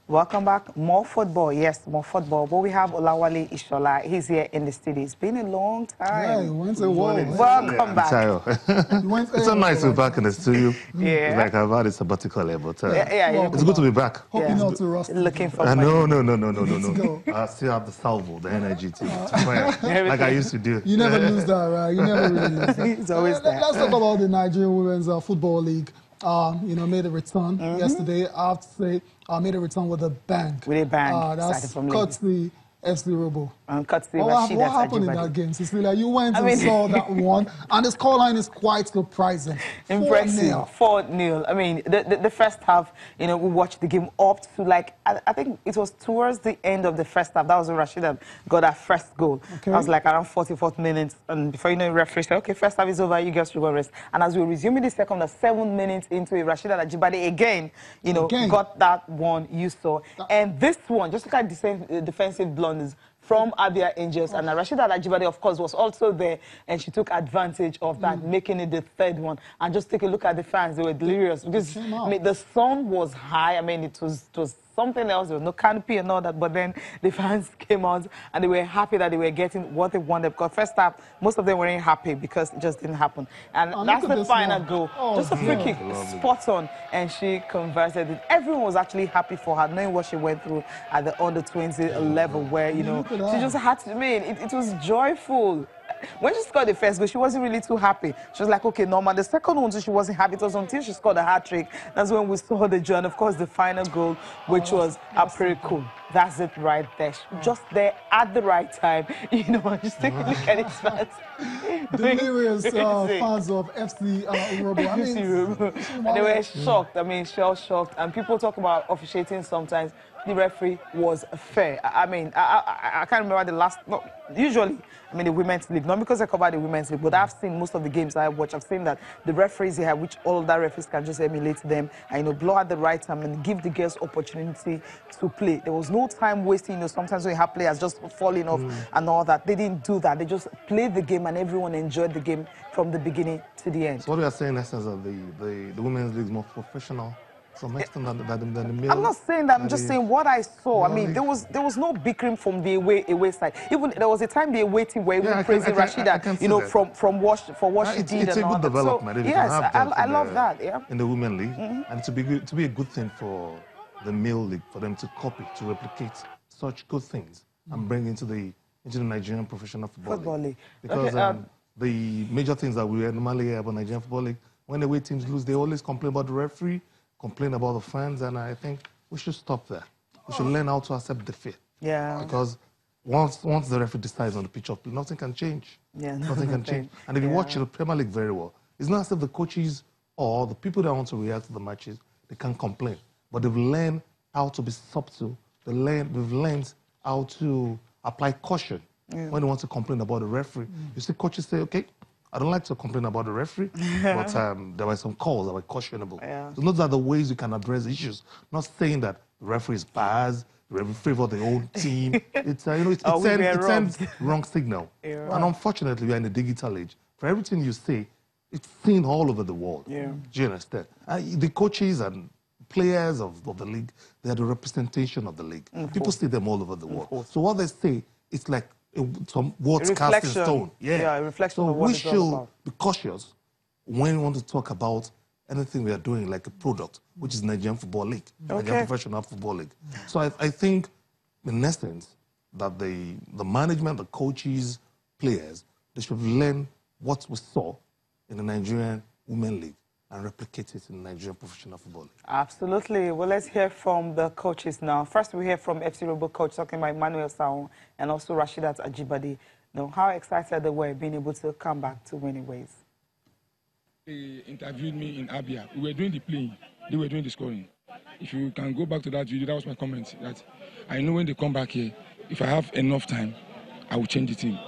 Welcome back. More football. Yes, more football. But we have Olawale Ishola. He's here in the studio. It's been a long time. Yeah, he went a while. Welcome back. It's so nice to be back in the studio. Yeah. It's like I've had a sabbatical here, but it's good to be back. Hoping not to rust. Looking for No. I still have the salvo, the energy to fire, like I used to do. You never lose that, right? You never really lose that. It's always there. Let's talk about the Nigerian Women's Football League. Made a return yesterday. I have to say, made a return with a bang. With a bang. That's courtesy FC Robo. What happened in that game, Cecilia? You went and saw that one, and the scoreline is quite surprising. Impressive. 4-0. I mean, the first half, we watched the game up to I think it was towards the end of the first half. That was when Rashida got her first goal. Okay. That was like around 44th minute, and before the referee said, okay, first half is over, you guys should go rest. And as we were resuming the second, 7 minutes into it, Rashida Ajibade again, got that one you saw. And this one, just look at the defensive blunders from Abia Angels, and Rashida Ajibade, of course, was also there, and she took advantage of that, making it the third one. And just take a look at the fans; they were delirious because the sun was high. I mean, it was something else. There was no canopy and all that, but then the fans came out and they were happy that they were getting what they wanted. Because first half, most of them weren't happy because it just didn't happen. And that's the final goal. Just a free kick, spot on, and she converted it. Everyone was actually happy for her, knowing what she went through at the under-20 level, where she just had to. I mean, it was joyful. When she scored the first goal, she wasn't really too happy. She was like, okay, normal. The second one, she wasn't happy. It was until she scored a hat-trick. That's when we saw the joy. And, of course, the final goal, which was pretty cool. That's it right there. Just there at the right time. Just take a look at his fans. Delirious fans of FC Robo. I mean, and they were shocked. I mean, shell-shocked. And people talk about officiating sometimes. The referee was fair. I mean, I can't remember the last. No, usually, I mean, the women's league. Not because I cover the women's league, but I've seen most of the games I watch. I've seen that the referees here, which all of that referees can just emulate them and blow at the right time and give the girls opportunity to play. There was no time wasting. Sometimes when you have players just falling off and all that, they didn't do that. They just played the game and everyone enjoyed the game from the beginning to the end. So what we are saying, in essence, that the women's league is more professional. Some extent than the male. I'm not saying that. I'm just saying what I saw. I mean, there was no bickering from the away side. Even there was a time the away team were even praising Rashida, from what she did. It's a good development. So, yes, I love that. Yeah. In the women league, and to be a good thing for the male league, for them to copy, to replicate such good things and bring into the Nigerian professional football league. Because the major things that we normally hear about Nigerian football league, when the away teams lose, they always complain about the referee, complain about the fans, and I think we should stop there. We should learn how to accept defeat. Yeah. Because once the referee decides on the pitch of play, nothing can change. Yeah. Nothing can change. And if you watch the Premier League very well, it's not as if the coaches or the people that want to react to the matches, they can't complain. But they've learned how to be subtle. They've learned how to apply caution when they want to complain about the referee. You see coaches say, okay, I don't like to complain about the referee, but there were some calls that were questionable. Yeah. So those are the ways you can address issues. Not saying that the referee is biased, the referee favors the own team. It sends wrong signal. Yeah. And unfortunately, we are in the digital age. For everything you say, it's seen all over the world. Yeah. Do you understand? The coaches and players of the league, they are the representation of the league. People see them all over the world. So what they say, it's like some words cast in stone. Yeah, a reflection of what we should be cautious when we want to talk about anything we are doing, like a product, which is Nigerian Football League, Nigerian Professional Football League. So I think, in essence, that the management, the coaches, players, they should learn what we saw in the Nigerian Women League and replicate it in the Nigerian Professional Football League. Absolutely. Well, let's hear from the coaches now. First, we hear from FC Robo coach talking about Emmanuel Saon and also Rashidat Ajibade. How excited they were being able to come back to winning ways. They interviewed me in Abia. We were doing the playing. They were doing the scoring. If you can go back to that video, that was my comment, that I know when they come back here, if I have enough time, I will change the team.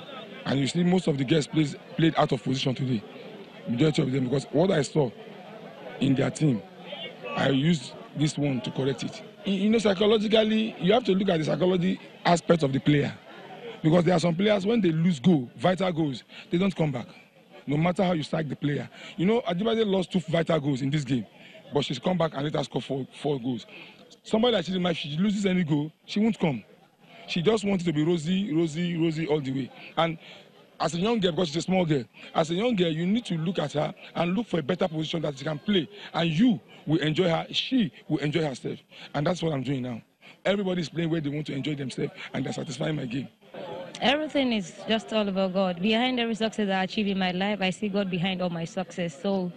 And you see, most of the guys played out of position today. Majority of them, because what I saw in their team, I used this one to correct it. Psychologically, you have to look at the psychology aspect of the player. Because there are some players, when they lose vital goals, they don't come back. No matter how you strike the player. Ajibade lost 2 vital goals in this game. but she's come back and let us score four goals. Somebody that she's in if she loses any goal, she won't come. She just wants to be rosy all the way. And as a young girl, because she's a small girl, as a young girl, you need to look at her and look for a better position that she can play. And you will enjoy her. She will enjoy herself. And that's what I'm doing now. Everybody's playing where they want to enjoy themselves, and they're satisfying my game. Everything is just all about God. Behind every success I achieve in my life, I see God behind all my success. So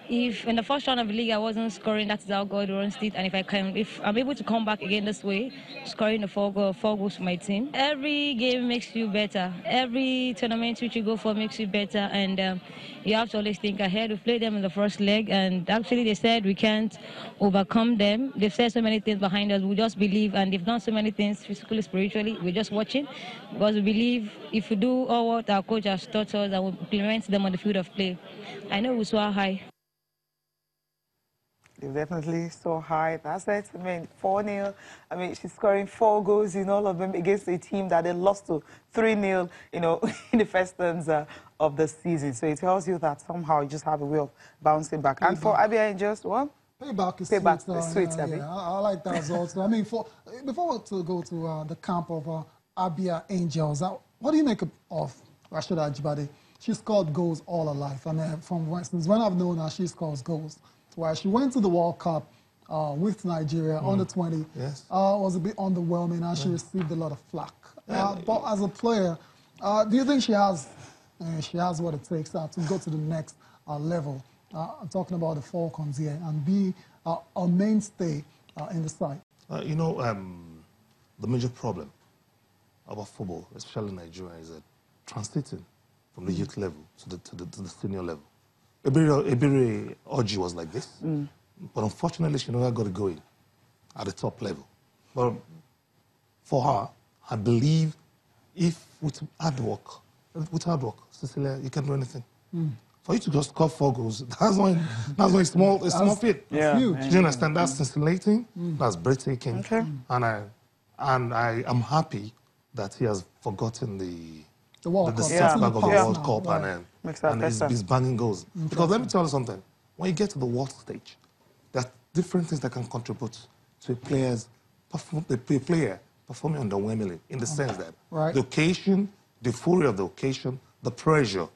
if in the first round of the league I wasn't scoring, that's how God runs it. And if I'm able to come back again this way, scoring the four goals for my team, every game makes you better. Every tournament which you go for makes you better. And you have to always think ahead. We played them in the first leg, and actually they said we can't overcome them. They've said so many things behind us. We just believe, and they've done so many things physically, spiritually. We're just watching because we believe if we do all what our coach has taught us and we implement them on the field of play, I know we soar high. They definitely so high. That's it. I mean, 4-0. I mean, she's scoring 4 goals in all of them against a team that they lost to 3-0, you know, in the first turns of the season. So it tells you that somehow you just have a way of bouncing back. And for Abia Angels, what? Payback is sweet. I like that as well. So, I mean, before we go to the camp of Abia Angels, what do you make of Rashida Ajibade? She scored goals all her life. I mean, since when I've known her, she scores goals. Where she went to the World Cup with Nigeria, under 20, was a bit underwhelming, and she received a lot of flack. But as a player, do you think she has what it takes to go to the next level? I'm talking about the Falcons here, and be a mainstay in the side. You know, the major problem about football, especially in Nigeria, is translating from the youth level to the senior level. Ebere Orji was like this, but unfortunately she never got it going at the top level. But for her, I believe if with hard work, Cecilia, you can do anything. For you to just score 4 goals, that's why it's small feat. Yeah. Do you understand? That's scintillating, that's breathtaking. Okay. And I am happy that he has forgotten the World Cup, setback of the World Cup, and he's banging goals. Because let me tell you something. When you get to the world stage, there are different things that can contribute to a player performing underwhelmingly, in the sense that the occasion, the fury of the occasion, the pressure,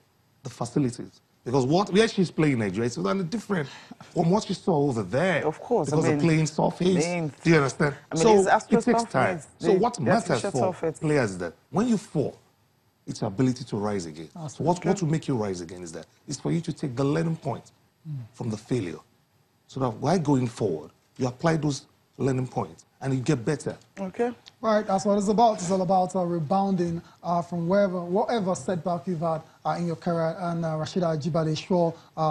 the facilities. Because where she's playing in Nigeria is totally different from what she saw over there. Of course. Because the playing surface. Do you understand? So it takes time. So what matters for players is that when you fall, it's your ability to rise again. So what will make you rise again is for you to take the learning point from the failure. So that while going forward, you apply those learning points and you get better. Okay. Right, that's what it's about. It's all about rebounding from whatever setback you've had in your career. And Rashida Ajibade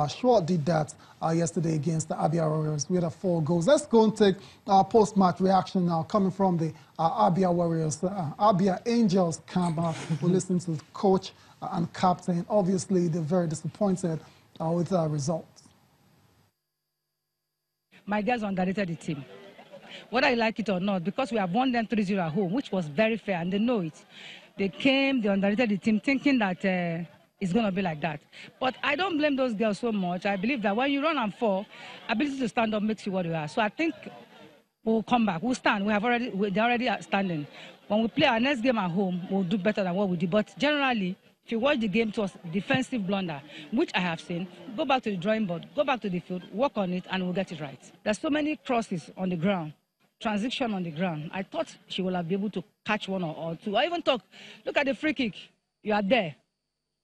sure did that yesterday against the Abia Warriors. We had 4 goals. Let's go and take post-match reaction now coming from the Abia Warriors, Abia Angels camp. We'll listen to the coach and captain. Obviously, they're very disappointed with the results. My guys underrated the team. Whether I like it or not, because we have won them 3-0 at home, which was very fair, and they know it. They underrated the team thinking that it's going to be like that. But I don't blame those girls so much. I believe that when you run and fall, ability to stand up makes you what you are. So I think we'll come back. We'll stand. They're already standing. When we play our next game at home, we'll do better than what we did. But generally, if you watch the game, it was defensive blunder, which I have seen. Go back to the drawing board, go back to the field, work on it, and we'll get it right. There's so many crosses on the ground. Transition on the ground. I thought she would have been able to catch 1 or 2. I even talk, look at the free kick. You are there.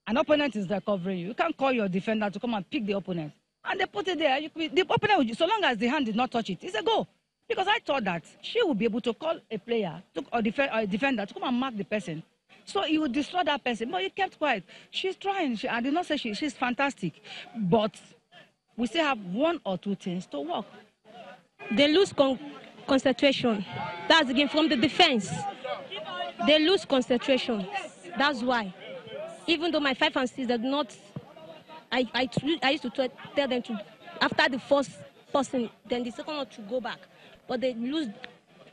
An opponent is there covering you. You can't call your defender to come and pick the opponent. And they put it there. The opponent, so long as the hand did not touch it, it's a goal. Because I thought that she would be able to call a player or a defender to come and mark the person. So he would destroy that person. But he kept quiet. She's trying. I did not say she's fantastic. But we still have 1 or 2 things to work. They lose concentration. That's again from the defense. They lose concentration. That's why. Even though my 5 and 6 did not, I used to tell them to, after the first person, then the second one to go back. But they lose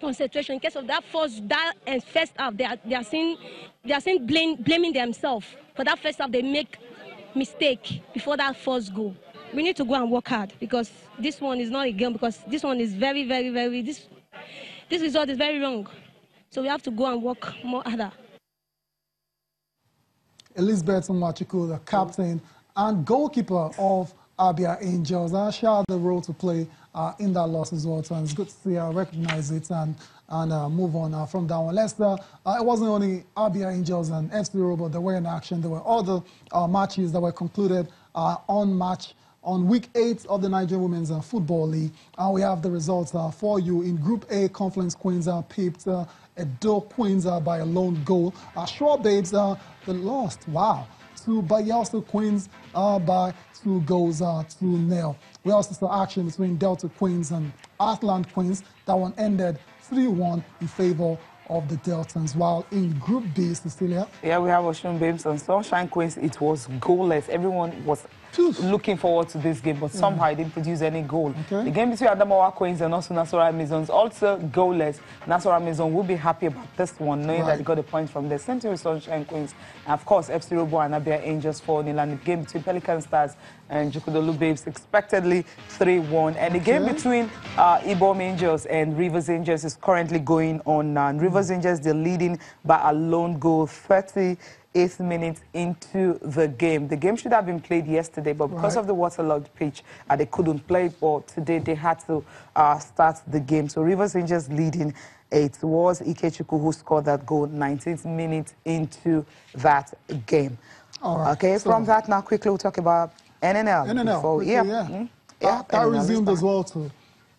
concentration in case of that first half. They are blaming themselves for that first half. They make mistake before that first goal. we need to go and work hard, because this one is not a game, because this one is very, very, very, this result is very wrong. So we have to go and work more harder. Elizabeth Nwachukwu, the captain and goalkeeper of Abia Angels, she had the role to play in that loss as well. So it's good to see her recognize it and move on from that one. Leicester, it wasn't only Abia Angels and FC Robo that were in action. There were other matches that were concluded on week 8 of the Nigerian Women's Football League. We have the results for you. In Group A, Confluence Queens pipped Edo Queens by a lone goal. Shore Babes, they lost, wow, to Bayelsa Queens by 2 goals to 0. We also saw action between Delta Queens and Athland Queens. That one ended 3-1 in favor of the Deltans, while in Group B, Cecilia. Yeah, we have Ocean Babes and Sunshine Queens. It was goalless. Everyone was looking forward to this game, but somehow it didn't produce any goal. Okay. The game between Adamawa Queens and also Nasarawa Maisons, also goalless. Nasarawa Maison will be happy about this one, knowing that they got a point from the Same with Sunshine Queens. And of course, FC Robo and Abia Angels 4-0. And the game between Pelican Stars and Jukudolu Babes expectedly 3-1. And the game between Ibom Angels and Rivers Angels is currently going on now. And Rivers Angels, they're leading by a lone goal, 38th minute into the game. The game should have been played yesterday, but because of the waterlogged pitch, they couldn't play. But today they had to start the game. So Rivers Angels leading. It was Ikechukwu who scored that goal 19th minute into that game. All right. Okay, so from that now quickly we'll talk about NNL. NNL, that resumed as well too.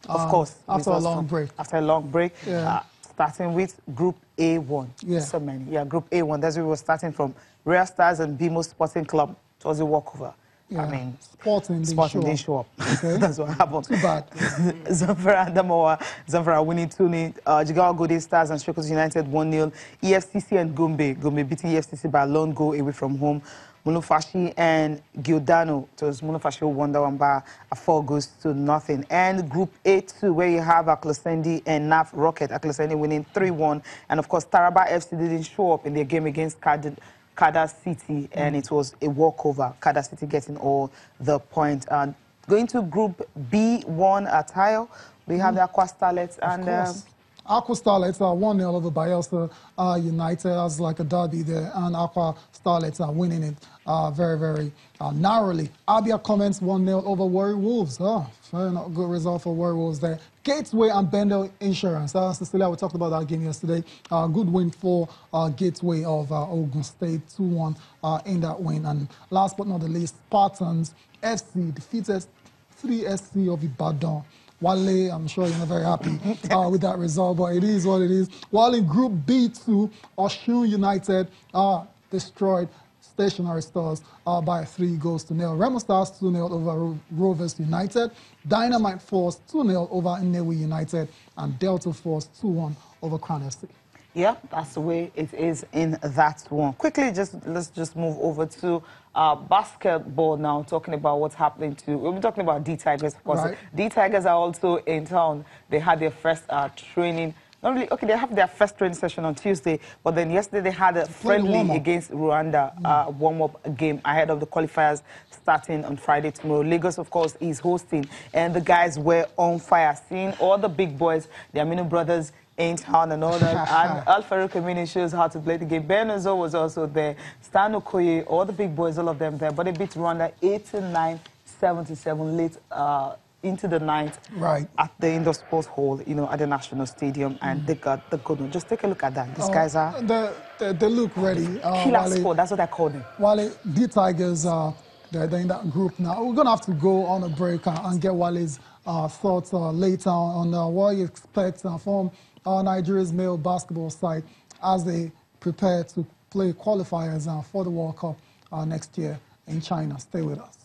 Of course. After a long break. After a long break. Starting with Group A1. So many. Group A1. That's where we were starting from. Real Stars and BMO Sporting Club. It was a walkover. I mean, Sporting didn't show up. Okay. That's what happened. Too bad. Zamfara and Zamfara winning 2-0. Jigawa Golden Stars and Shokos United 1-0. EFCC and Gombe beating EFCC by a lone goal away from home. Munufashi and Giordano. It was Munufashi who won that one by 4-0. And Group A2, where you have Aklosendi and NAF Rocket. Aklosendi winning 3-1. And of course, Taraba FC didn't show up in their game against Kada City, and it was a walkover. Kada City getting all the points. Going to Group B1 at Tayo, we have the Aqua Starlets and Aqua Starlets are 1-0 over Bayelsa United. That's like a derby there, and Aqua Starlets are winning it very, very narrowly. Abia Comments 1-0 over Warri Wolves. Very not good result for Warri Wolves there. Gateway and Bendel Insurance. Cecilia, we talked about that game yesterday. Good win for Gateway of Ogun State, 2-1 in that win. And last but not the least, Spartans FC defeated 3SC of Ibadan. Wale, I'm sure you're not very happy with that result, but it is what it is. While in Group B2, Osun United destroyed Stationary Stars by 3-0. Remo Stars 2-0 over Rovers United. Dynamite Force 2-0 over Nnewi United. And Delta Force 2-1 over Crown FC. Yeah, that's the way it is in that one. Quickly, let's just move over to basketball now, talking about what's happening to... We'll be talking about D-Tigers, of course. D-Tigers are also in town. They had their first training... Not really, okay, they have their first training session on Tuesday, but then yesterday they had a friendly against Rwanda warm-up game ahead of the qualifiers starting on Friday tomorrow. Lagos, of course, is hosting, and the guys were on fire. Seeing all the big boys, the Aminu brothers, in town and all that. And Alfaro Kamini shows how to play the game. Benazo was also there. Stan Okoye, all the big boys, all of them there. But they beat Rwanda 89-77 late into the night at the Indoor Sports Hall, you know, at the National Stadium. And they got the good one. Just take a look at that. These guys are... They look ready. Killer sport, that's what I call them. Wale, the Tigers, they're in that group now. We're going to have to go on a break and get Wale's thoughts later on what you expect from Nigeria's male basketball side as they prepare to play qualifiers for the World Cup next year in China. Stay with us.